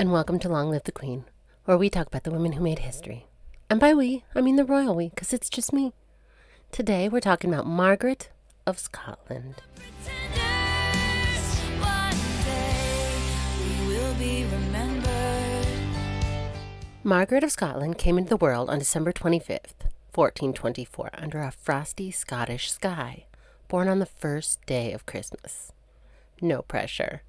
and welcome to Long Live the Queen, where we talk about the women who made history. And by we, I mean the royal we, because it's just me. Today we're talking about Margaret of Scotland. Margaret of Scotland came into the world on December 25th, 1424, under a frosty Scottish sky, born on the first day of Christmas. No pressure.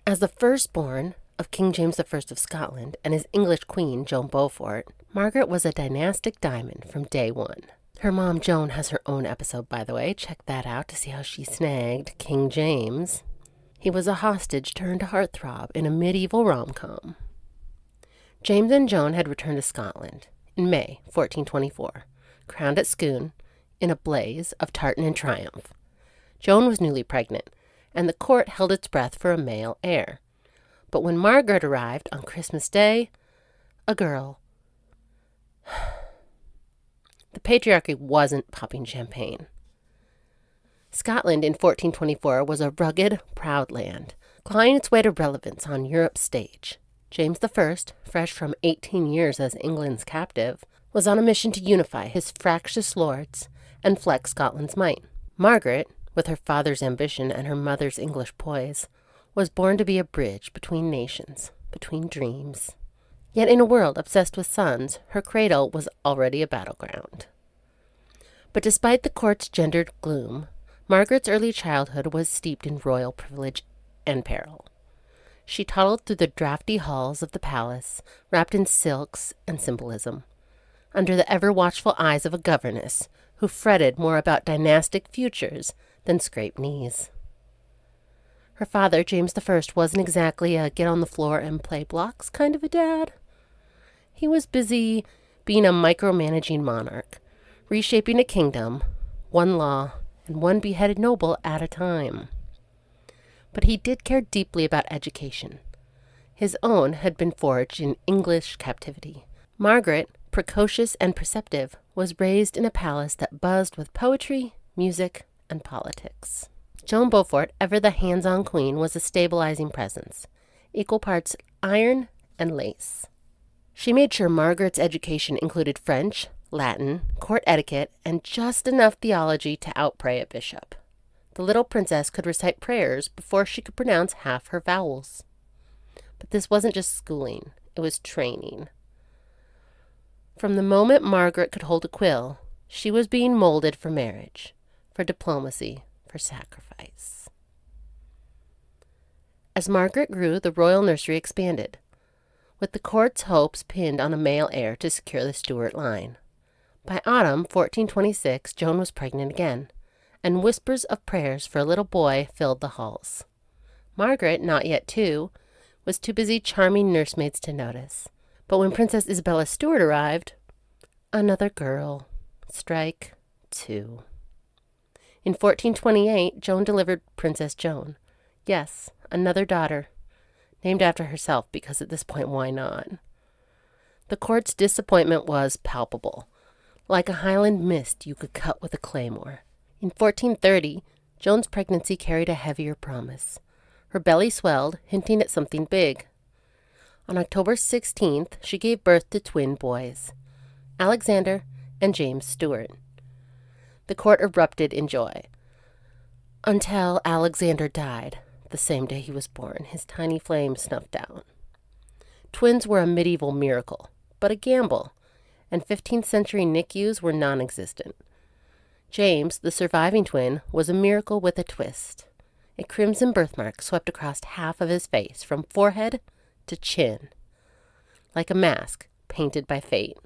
As the firstborn of King James I of Scotland and his English queen, Joan Beaufort, Margaret was a dynastic diamond from day one. Her mom, Joan, has her own episode, by the way. Check that out to see how she snagged King James. He was a hostage turned heartthrob in a medieval rom-com. James and Joan had returned to Scotland in May 1424, crowned at Scone in a blaze of tartan and triumph. Joan was newly pregnant, and the court held its breath for a male heir. But when Margaret arrived on Christmas Day, a girl. The patriarchy wasn't popping champagne. Scotland in 1424 was a rugged, proud land, clawing its way to relevance on Europe's stage. James I, fresh from 18 years as England's captive, was on a mission to unify his fractious lords and flex Scotland's might. Margaret, with her father's ambition and her mother's English poise, was born to be a bridge between nations, between dreams. Yet in a world obsessed with sons, her cradle was already a battleground. But despite the court's gendered gloom, Margaret's early childhood was steeped in royal privilege and peril. She toddled through the drafty halls of the palace, wrapped in silks and symbolism, under the ever-watchful eyes of a governess who fretted more about dynastic futures than scraped knees. Her father, James I, wasn't exactly a get-on-the-floor-and-play blocks kind of a dad. He was busy being a micromanaging monarch, reshaping a kingdom, one law and one beheaded noble at a time. But he did care deeply about education. His own had been forged in English captivity. Margaret, precocious and perceptive, was raised in a palace that buzzed with poetry, music, and politics. Joan Beaufort, ever the hands-on queen, was a stabilizing presence, equal parts iron and lace. She made sure Margaret's education included French, Latin, court etiquette, and just enough theology to outpray a bishop. The little princess could recite prayers before she could pronounce half her vowels. But this wasn't just schooling, it was training. From the moment Margaret could hold a quill, she was being molded for marriage, for diplomacy, for sacrifice. As Margaret grew, the royal nursery expanded, with the court's hopes pinned on a male heir to secure the Stuart line. By autumn 1426, Joan was pregnant again, and whispers of prayers for a little boy filled the halls. Margaret, not yet 2, was too busy charming nursemaids to notice. But when Princess Isabella Stuart arrived, another girl. Strike 2. In 1428, Joan delivered Princess Joan. Yes, another daughter, named after herself because at this point, why not? The court's disappointment was palpable, like a Highland mist you could cut with a claymore. In 1430, Joan's pregnancy carried a heavier promise. Her belly swelled, hinting at something big. On October 16th, she gave birth to twin boys, Alexander and James Stuart. The court erupted in joy, until Alexander died the same day he was born, his tiny flame snuffed out. Twins were a medieval miracle, but a gamble, and 15th century NICUs were non-existent. James, the surviving twin, was a miracle with a twist. A crimson birthmark swept across half of his face, from forehead to chin, like a mask painted by fate.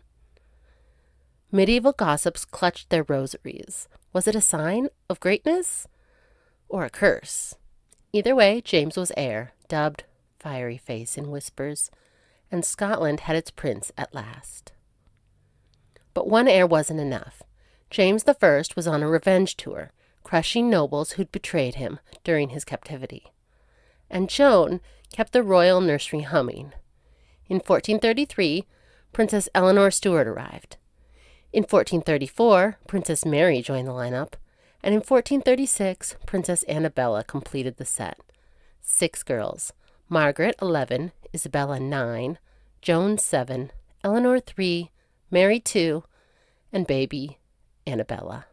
Medieval gossips clutched their rosaries. Was it a sign of greatness or a curse? Either way, James was heir, dubbed Fiery Face in whispers, and Scotland had its prince at last. But one heir wasn't enough. James I was on a revenge tour, crushing nobles who'd betrayed him during his captivity. And Joan kept the royal nursery humming. In 1433, Princess Eleanor Stuart arrived. In 1434, Princess Mary joined the lineup, and in 1436, Princess Annabella completed the set. 6 girls, Margaret, 11, Isabella, 9, Joan, 7, Eleanor, 3, Mary, 2, and baby Annabella.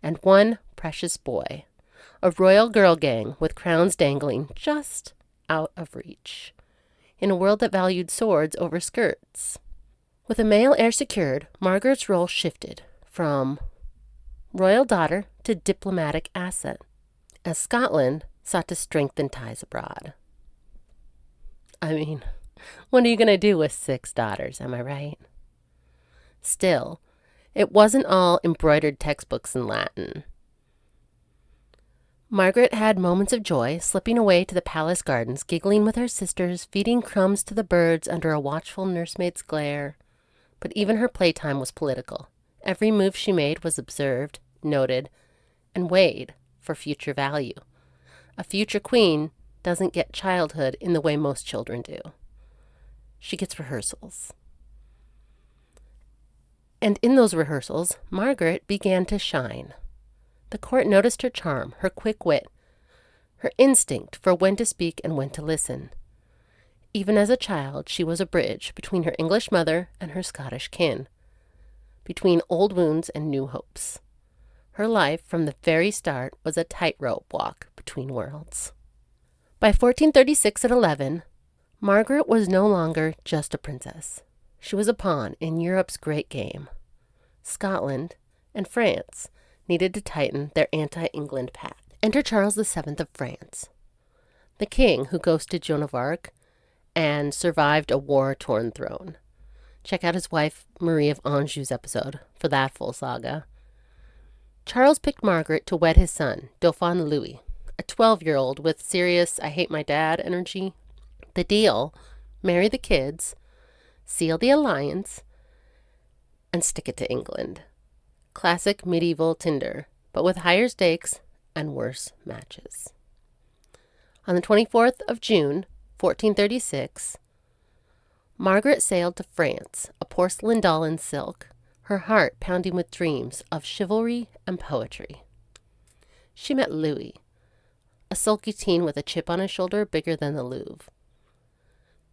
And one precious boy, a royal girl gang with crowns dangling just out of reach, in a world that valued swords over skirts. With a male heir secured, Margaret's role shifted from royal daughter to diplomatic asset, as Scotland sought to strengthen ties abroad. I mean, what are you going to do with 6 daughters, am I right? Still, it wasn't all embroidered textbooks in Latin. Margaret had moments of joy, slipping away to the palace gardens, giggling with her sisters, feeding crumbs to the birds under a watchful nursemaid's glare. But even her playtime was political. Every move she made was observed, noted, and weighed for future value. A future queen doesn't get childhood in the way most children do. She gets rehearsals. And in those rehearsals, Margaret began to shine. The court noticed her charm, her quick wit, her instinct for when to speak and when to listen. Even as a child, she was a bridge between her English mother and her Scottish kin, between old wounds and new hopes. Her life, from the very start, was a tightrope walk between worlds. By 1436 at 11, Margaret was no longer just a princess. She was a pawn in Europe's great game. Scotland and France needed to tighten their anti-England pact. Enter Charles VII of France, the king who ghosted Joan of Arc and survived a war-torn throne. Check out his wife Marie of Anjou's episode for that full saga. Charles picked Margaret to wed his son, Dauphin Louis, a 12-year-old with serious I-hate-my-dad energy. The deal: marry the kids, seal the alliance, and stick it to England. Classic medieval Tinder, but with higher stakes and worse matches. On the 24th of June, 1436, Margaret sailed to France, a porcelain doll in silk, her heart pounding with dreams of chivalry and poetry. She met Louis, a sulky teen with a chip on his shoulder bigger than the Louvre.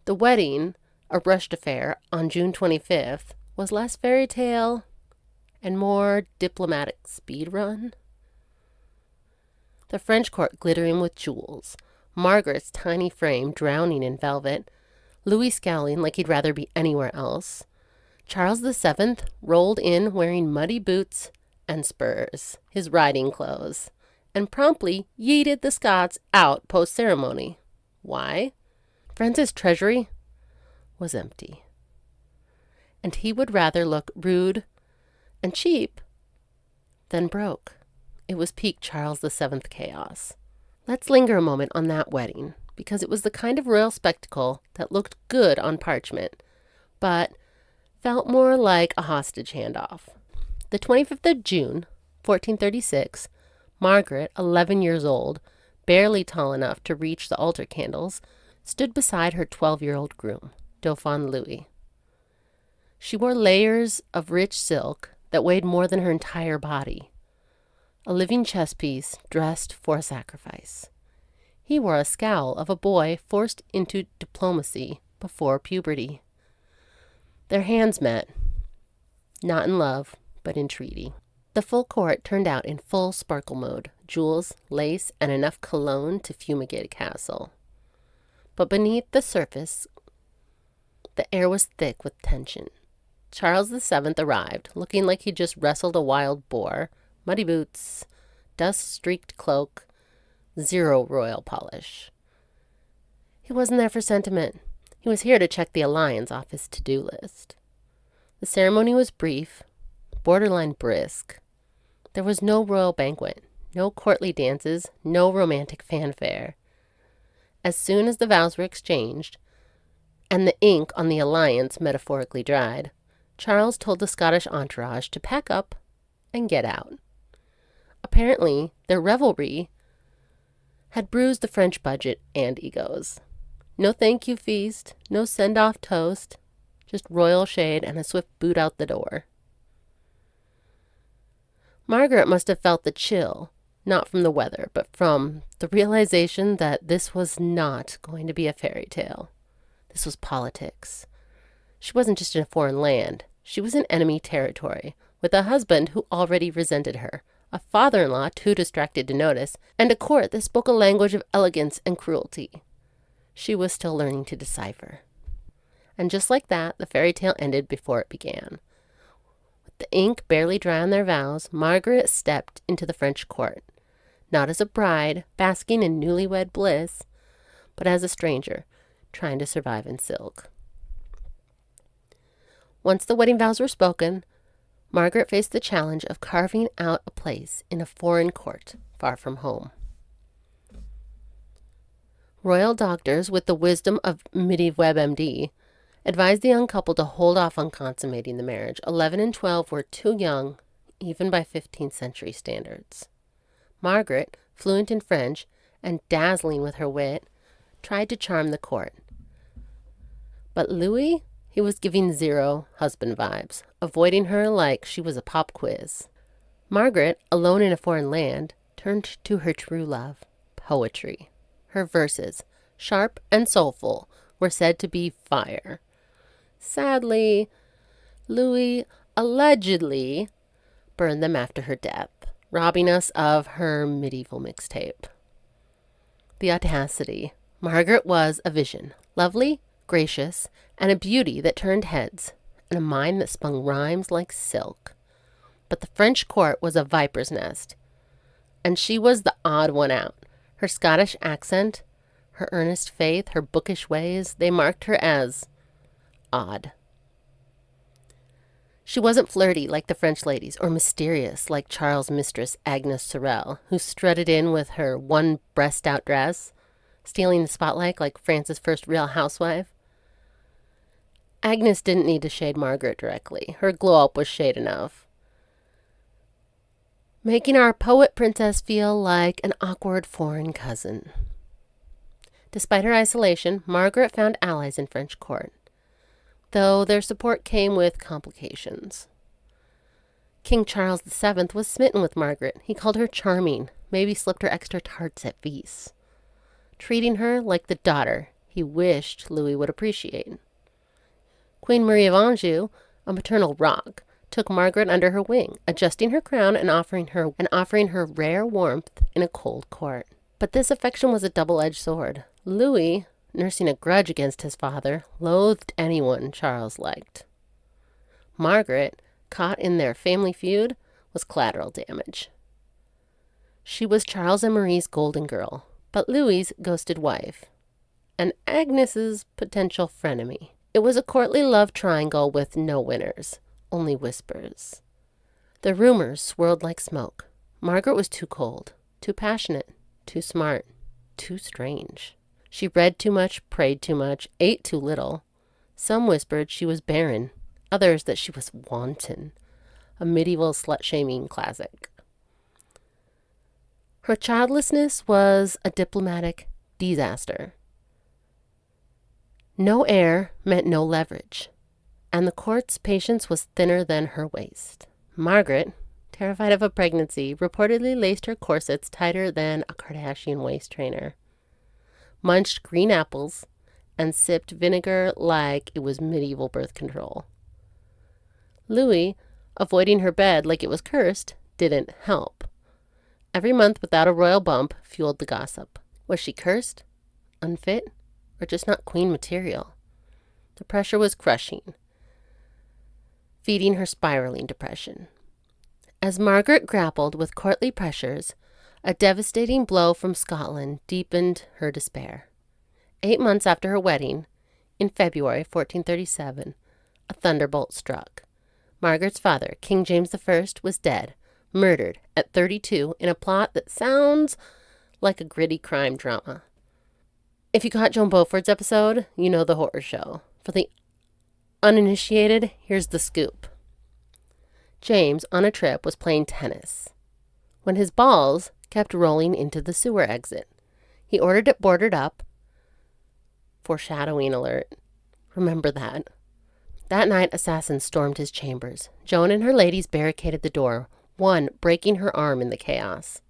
The wedding, a rushed affair on June 25th, was less fairy tale and more diplomatic speed run. The French court glittering with jewels, Margaret's tiny frame drowning in velvet, Louis scowling like he'd rather be anywhere else. Charles VII rolled in wearing muddy boots and spurs, his riding clothes, and promptly yeeted the Scots out post-ceremony. Why? France's treasury was empty, and he would rather look rude and cheap than broke. It was peak Charles VII chaos. Let's linger a moment on that wedding, because it was the kind of royal spectacle that looked good on parchment, but felt more like a hostage handoff. The 25th of June, 1436, Margaret, 11 years old, barely tall enough to reach the altar candles, stood beside her 12-year-old groom, Dauphin Louis. She wore layers of rich silk that weighed more than her entire body, a living chess piece dressed for a sacrifice. He wore a scowl of a boy forced into diplomacy before puberty. Their hands met, not in love, but in treaty. The full court turned out in full sparkle mode, jewels, lace, and enough cologne to fumigate a castle. But beneath the surface, the air was thick with tension. Charles VII arrived, looking like he'd just wrestled a wild boar, muddy boots, dust-streaked cloak, zero royal polish. He wasn't there for sentiment. He was here to check the alliance off his to-do list. The ceremony was brief, borderline brisk. There was no royal banquet, no courtly dances, no romantic fanfare. As soon as the vows were exchanged, and the ink on the alliance metaphorically dried, Charles told the Scottish entourage to pack up and get out. Apparently, their revelry had bruised the French budget and egos. No thank you feast, no send-off toast, just royal shade and a swift boot out the door. Margaret must have felt the chill Not from the weather, but from the realization that this was not going to be a fairy tale. This was politics. She wasn't just in a foreign land. She was in enemy territory, with a husband who already resented her, a father-in-law too distracted to notice, and a court that spoke a language of elegance and cruelty. She was still learning to decipher. And just like that, the fairy tale ended before it began. With the ink barely dry on their vows, Margaret stepped into the French court, not as a bride, basking in newlywed bliss, but as a stranger, trying to survive in silk. Once the wedding vows were spoken, Margaret faced the challenge of carving out a place in a foreign court far from home. Royal doctors, with the wisdom of medieval WebMD, advised the young couple to hold off on consummating the marriage. 11 and 12 were too young, even by 15th century standards. Margaret, fluent in French and dazzling with her wit, tried to charm the court. But Louis, he was giving zero husband vibes, avoiding her like she was a pop quiz. Margaret, alone in a foreign land, turned to her true love, poetry. Her verses, sharp and soulful, were said to be fire. Sadly, Louis allegedly burned them after her death, robbing us of her medieval mixtape. The audacity. Margaret was a vision, lovely, gracious, and a beauty that turned heads, and a mind that spun rhymes like silk. But the French court was a viper's nest, and she was the odd one out. Her Scottish accent, her earnest faith, her bookish ways, they marked her as odd. She wasn't flirty like the French ladies, or mysterious like Charles' mistress Agnes Sorel, who strutted in with her one breast-out dress, stealing the spotlight like France's first real housewife. Agnes didn't need to shade Margaret directly. Her glow-up was shade enough, making our poet princess feel like an awkward foreign cousin. Despite her isolation, Margaret found allies in French court, though their support came with complications. King Charles VII was smitten with Margaret. He called her charming, maybe slipped her extra tarts at feasts, treating her like the daughter he wished Louis would appreciate. Queen Marie of Anjou, a maternal rock, took Margaret under her wing, adjusting her crown and offering her rare warmth in a cold court. But this affection was a double-edged sword. Louis, nursing a grudge against his father, loathed anyone Charles liked. Margaret, caught in their family feud, was collateral damage. She was Charles and Marie's golden girl, but Louis's ghosted wife, and Agnes's potential frenemy. It was a courtly love triangle with no winners, only whispers. The rumors swirled like smoke. Margaret was too cold, too passionate, too smart, too strange. She read too much, prayed too much, ate too little. Some whispered she was barren, others that she was wanton, a medieval slut-shaming classic. Her childlessness was a diplomatic disaster. No heir meant no leverage, and the court's patience was thinner than her waist. Margaret, terrified of a pregnancy, reportedly laced her corsets tighter than a Kardashian waist trainer, munched green apples, and sipped vinegar like it was medieval birth control. Louis, avoiding her bed like it was cursed, didn't help. Every month without a royal bump fueled the gossip. Was she cursed, unfit, or just not queen material? The pressure was crushing, feeding her spiraling depression. As Margaret grappled with courtly pressures, a devastating blow from Scotland deepened her despair. 8 months after her wedding, in February 1437, a thunderbolt struck. Margaret's father, King James I, was dead, murdered at 32 in a plot that sounds like a gritty crime drama. If you caught Joan Beaufort's episode, you know the horror show. For the uninitiated, here's the scoop. James, on a trip, was playing tennis when his balls kept rolling into the sewer exit. He ordered it boarded up. Foreshadowing alert. Remember that. That night, assassins stormed his chambers. Joan and her ladies barricaded the door, one breaking her arm in the chaos.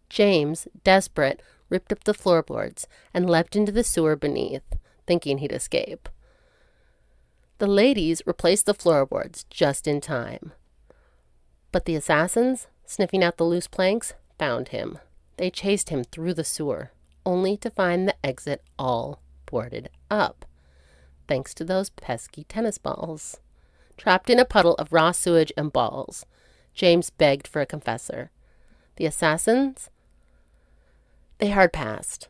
James, desperate, ripped up the floorboards and leapt into the sewer beneath, thinking he'd escape. The ladies replaced the floorboards just in time. But the assassins, sniffing out the loose planks, found him. They chased him through the sewer, only to find the exit all boarded up, thanks to those pesky tennis balls. Trapped in a puddle of raw sewage and balls, James begged for a confessor. The assassins, they hard passed.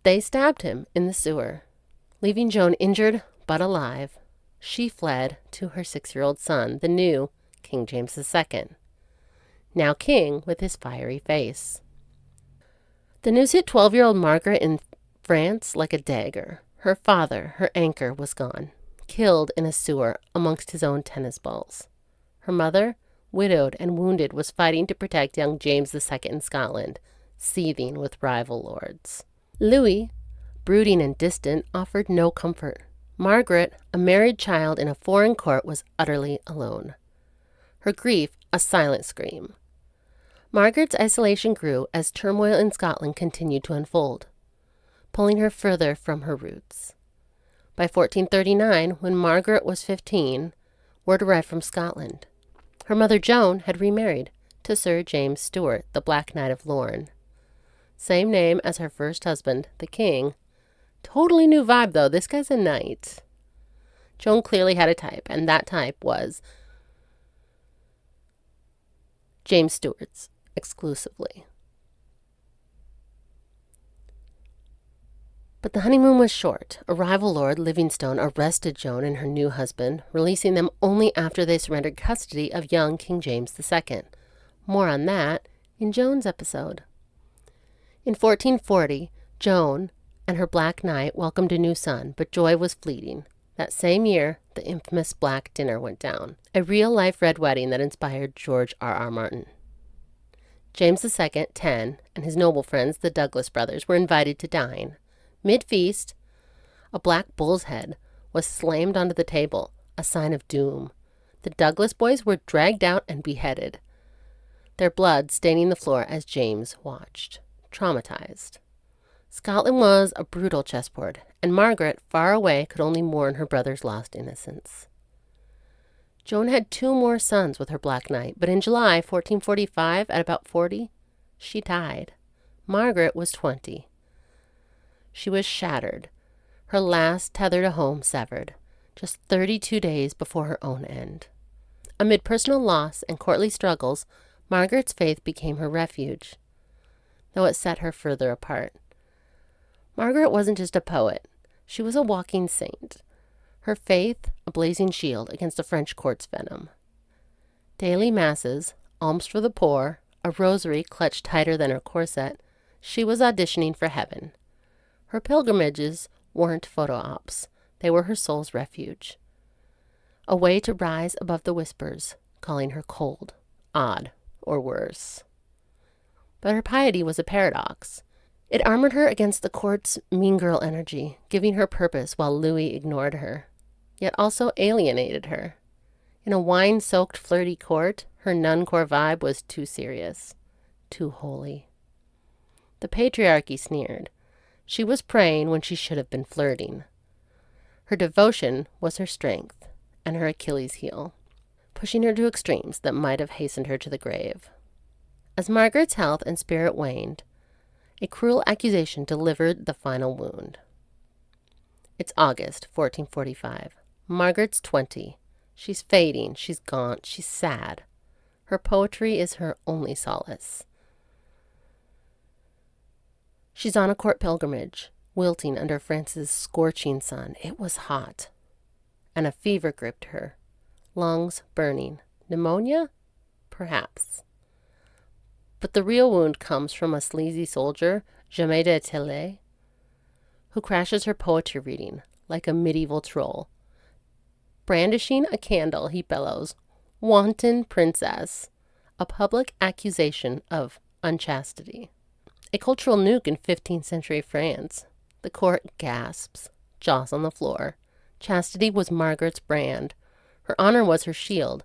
They stabbed him in the sewer, leaving Joan injured but alive. She fled to her 6-year-old son, the new King James II, now king with his fiery face. The news hit 12-year-old Margaret in France like a dagger. Her father, her anchor, was gone, killed in a sewer amongst his own tennis balls. Her mother, widowed and wounded, was fighting to protect young James II in Scotland, seething with rival lords. Louis, brooding and distant, offered no comfort. Margaret, a married child in a foreign court, was utterly alone. Her grief a silent scream. Margaret's isolation grew as turmoil in Scotland continued to unfold, pulling her further from her roots. By 1439, when Margaret was 15, word arrived from Scotland. Her mother Joan had remarried to Sir James Stuart, the Black Knight of Lorne. Same name as her first husband, the king. Totally new vibe, though. This guy's a knight. Joan clearly had a type, and that type was James Stuart's exclusively. But the honeymoon was short. A rival lord, Livingstone, arrested Joan and her new husband, releasing them only after they surrendered custody of young King James II. More on that in Joan's episode. In 1440, Joan and her Black Knight welcomed a new son, but joy was fleeting. That same year, the infamous Black Dinner went down, a real-life red wedding that inspired George R.R. Martin. James II, 10, and his noble friends, the Douglas brothers, were invited to dine. Mid-feast, a black bull's head was slammed onto the table, a sign of doom. The Douglas boys were dragged out and beheaded, their blood staining the floor as James watched, traumatized. Scotland was a brutal chessboard, and Margaret, far away, could only mourn her brother's lost innocence. Joan had 2 more sons with her Black Knight, but in July 1445, at about 40, she died. Margaret was 20. She was shattered, her last tether to home severed, just 32 days before her own end. Amid personal loss and courtly struggles, Margaret's faith became her refuge, though it set her further apart. Margaret wasn't just a poet. She was a walking saint. Her faith, a blazing shield against the French court's venom. Daily masses, alms for the poor, a rosary clutched tighter than her corset, she was auditioning for heaven. Her pilgrimages weren't photo ops. They were her soul's refuge. A way to rise above the whispers, calling her cold, odd, or worse. But her piety was a paradox. It armored her against the court's mean girl energy, giving her purpose while Louis ignored her, yet also alienated her. In a wine-soaked, flirty court, her nun-core vibe was too serious, too holy. The patriarchy sneered. She was praying when she should have been flirting. Her devotion was her strength and her Achilles heel, pushing her to extremes that might have hastened her to the grave. As Margaret's health and spirit waned, a cruel accusation delivered the final wound. It's August 1445. Margaret's 20. She's fading, she's gaunt, she's sad. Her poetry is her only solace. She's on a court pilgrimage, wilting under France's scorching sun. It was hot, and a fever gripped her. Lungs burning. Pneumonia? Perhaps. But the real wound comes from a sleazy soldier, Jamais de Tele, who crashes her poetry reading like a medieval troll. Brandishing a candle, he bellows, "Wanton princess," a public accusation of unchastity. A cultural nuke in 15th century France. The court gasps, jaws on the floor. Chastity was Margaret's brand. Her honor was her shield,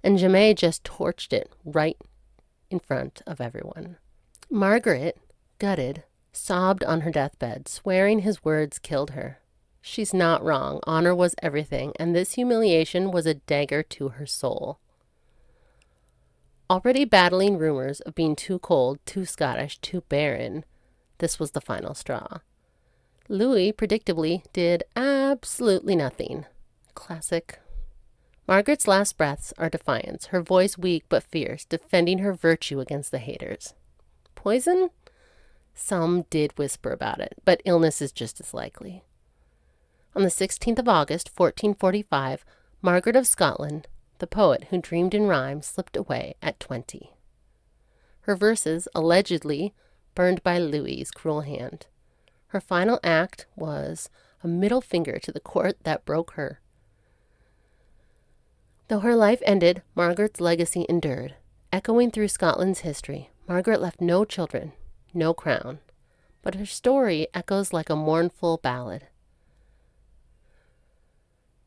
and Jamais just torched it right in front of everyone. Margaret, gutted, sobbed on her deathbed, swearing his words killed her. She's not wrong. Honor was everything, and this humiliation was a dagger to her soul. Already battling rumors of being too cold, too Scottish, too barren, this was the final straw. Louis, predictably, did absolutely nothing. Classic. Margaret's last breaths are defiance, her voice weak but fierce, defending her virtue against the haters. Poison? Some did whisper about it, but illness is just as likely. On the 16th of August, 1445, Margaret of Scotland, the poet who dreamed in rhyme, slipped away at 20. Her verses, allegedly, burned by Louis's cruel hand. Her final act was a middle finger to the court that broke her. Though her life ended, Margaret's legacy endured. Echoing through Scotland's history, Margaret left no children, no crown, but her story echoes like a mournful ballad.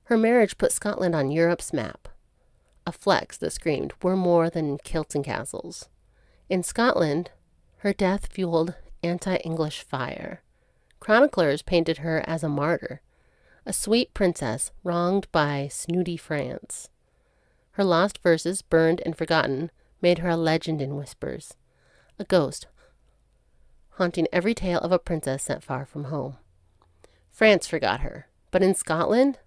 Her marriage put Scotland on Europe's map, a flex that screamed, "We're more than kilts and castles." In Scotland, her death fueled anti-English fire. Chroniclers painted her as a martyr, a sweet princess wronged by snooty France. Her lost verses, burned and forgotten, made her a legend in whispers, a ghost haunting every tale of a princess sent far from home. France forgot her, but in Scotland,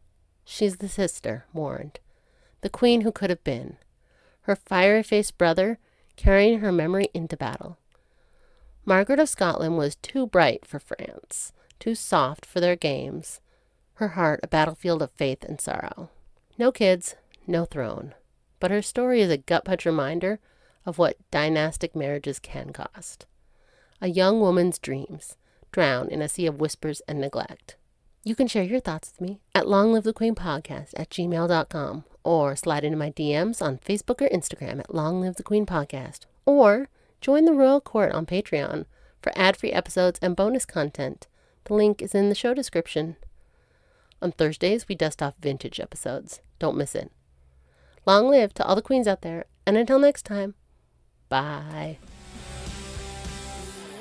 she's the sister mourned, the queen who could have been, her fiery-faced brother carrying her memory into battle. Margaret of Scotland was too bright for France, too soft for their games, her heart a battlefield of faith and sorrow. No kids, no throne, but her story is a gut-punch reminder of what dynastic marriages can cost. A young woman's dreams drown in a sea of whispers and neglect. You can share your thoughts with me at longlivethequeenpodcast@gmail.com or slide into my DMs on Facebook or Instagram at longlivethequeenpodcast, or join the royal court on Patreon for ad-free episodes and bonus content. The link is in the show description. On Thursdays, we dust off vintage episodes. Don't miss it. Long live to all the queens out there, and until next time, bye.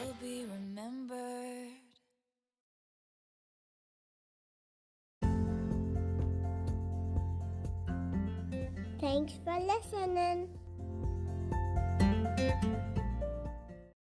You'll be remembered. Thanks for listening.